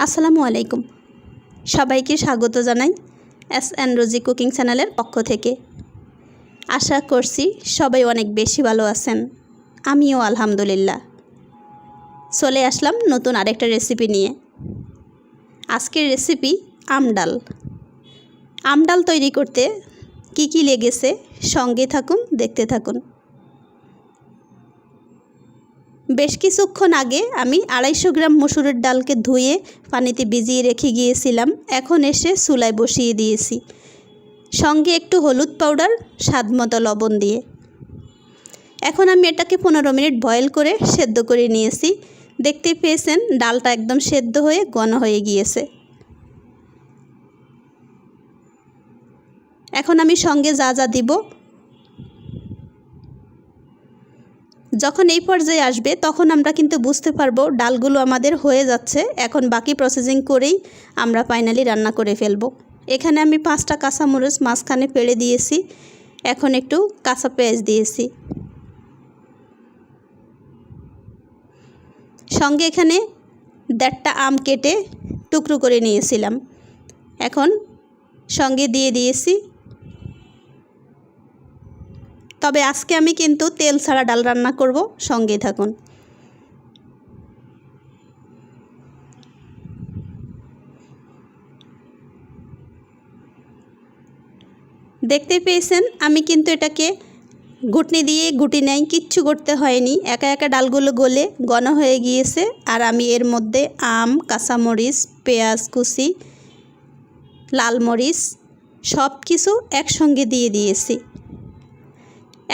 আসসালামু আলাইকুম। সবাইকে স্বাগত জানাই এস.এন. রোজি কুকিং চ্যানেলের পক্ষ থেকে। আশা করছি সবাই অনেক বেশি ভালো আছেন, আমিও আলহামদুলিল্লাহ। চলে আসলাম নতুন আরেকটা রেসিপি নিয়ে। আজকের রেসিপি আমডাল। আমডাল তৈরি করতে কি কি লেগেছে সঙ্গে থাকুন, দেখতে থাকুন। বেশ কিছুক্ষণ আগে আমি 250 গ্রাম মসুরের ডালকে ধুয়ে পানিতে ভিজিয়ে রেখে গিয়েছিলাম। এখন এসে চুলায় বসিয়ে দিয়েছি, সঙ্গে একটু হলুদ পাউডার, স্বাদমতো লবণ দিয়ে। এখন আমি এটাকে 15 মিনিট বয়েল করে সেদ্ধ করে নিয়েছি। দেখতে পেয়েছেন ডালটা একদম সেদ্ধ হয়ে ঘন হয়ে গিয়েছে। এখন আমি সঙ্গে যা যা দিব, যখন এই পর্যায়ে আসবে তখন আমরা কিন্তু বুঝতে পারবো ডালগুলো আমাদের হয়ে যাচ্ছে। এখন বাকি প্রসেসিং করেই আমরা ফাইনালি রান্না করে ফেলব। এখানে আমি 5টা কাঁচামরিচ মাঝখানে ফেলে দিয়েছি। এখন একটু কাঁচা পেঁয়াজ দিয়েছি, সঙ্গে এখানে 1.5টা আম কেটে টুকরো করে নিয়েছিলাম। এখন সঙ্গে দিয়ে দিয়েছি। তবে আজকে আমি কিন্তু তেল ছাড়া ডাল রান্না করব, সঙ্গে থাকুন। দেখতে পেয়েছেন আমি কিন্তু এটাকে ঘুটনি দিয়ে গুটি নাই, কিচ্ছু করতে হয়নি। একা একা ডালগুলো গলে ঘন হয়ে গিয়েছে। আর আমি এর মধ্যে আম, কাঁচামরিচ, পেঁয়াজ কুচি, লাল মরিচ সব কিছু একসঙ্গে দিয়ে দিয়েছি।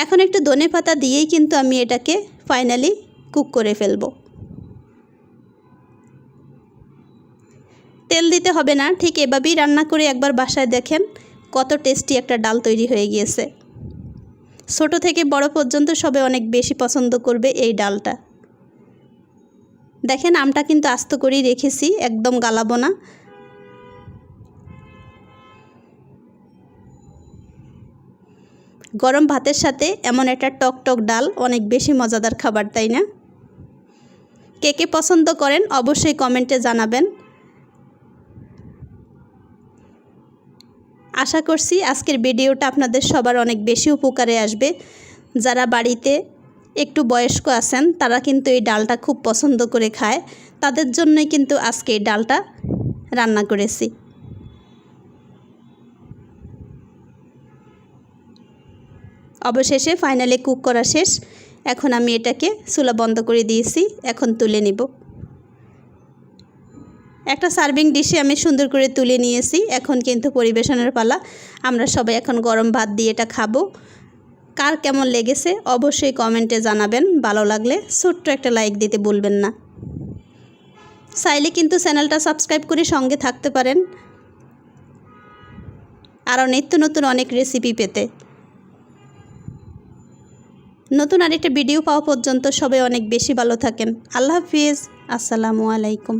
এখন একটু ধনেপাতা দিয়েই কিন্তু আমি এটাকে ফাইনালি কুক করে ফেলব। তেল দিতে হবে না, ঠিক এভাবেই রান্না করে একবার বাসায় দেখেন কত টেস্টি একটা ডাল তৈরি হয়ে গিয়েছে। ছোট থেকে বড় পর্যন্ত সবাই অনেক বেশি পছন্দ করবে এই ডালটা। দেখেন আমটা কিন্তু আস্ত করেই রেখেছি, একদম গালাবো না। গরম ভাতের সাথে এমন একটা টক টক ডাল অনেক বেশি মজাদার খাবার, তাই না? কে কে পছন্দ করেন অবশ্যই কমেন্টে জানাবেন। আশা করছি আজকের ভিডিওটা আপনাদের সবার অনেক বেশি উপকারে আসবে। যারা বাড়িতে একটু বয়স্ক আছেন তারা কিন্তু এই ডালটা খুব পছন্দ করে খায়, তাদের জন্যই কিন্তু আজকে এই ডালটা রান্না করেছি। অবশেষে ফাইনালি কুক করা শেষ। এখন আমি এটাকে চুলা বন্ধ করে দিয়েছি। এখন তুলে নিব। একটা সার্ভিং ডিশে আমি সুন্দর করে তুলে নিয়েছি। এখন কিন্তু পরিবেশনের পালা। আমরা সবাই এখন গরম ভাত দিয়ে এটা খাবো। কার কেমন লেগেছে অবশ্যই কমেন্টে জানাবেন। ভালো লাগলে ছোট্ট একটা লাইক দিতে ভুলবেন না। চাইলে কিন্তু চ্যানেলটা সাবস্ক্রাইব করে সঙ্গে থাকতে পারেন আরও নিত্য নতুন অনেক রেসিপি পেতে। নতুন আরেকটা ভিডিও পাওয়া পর্যন্ত সবাই অনেক বেশি ভালো থাকেন। আল্লাহ হাফিজ। আসসালামু আলাইকুম।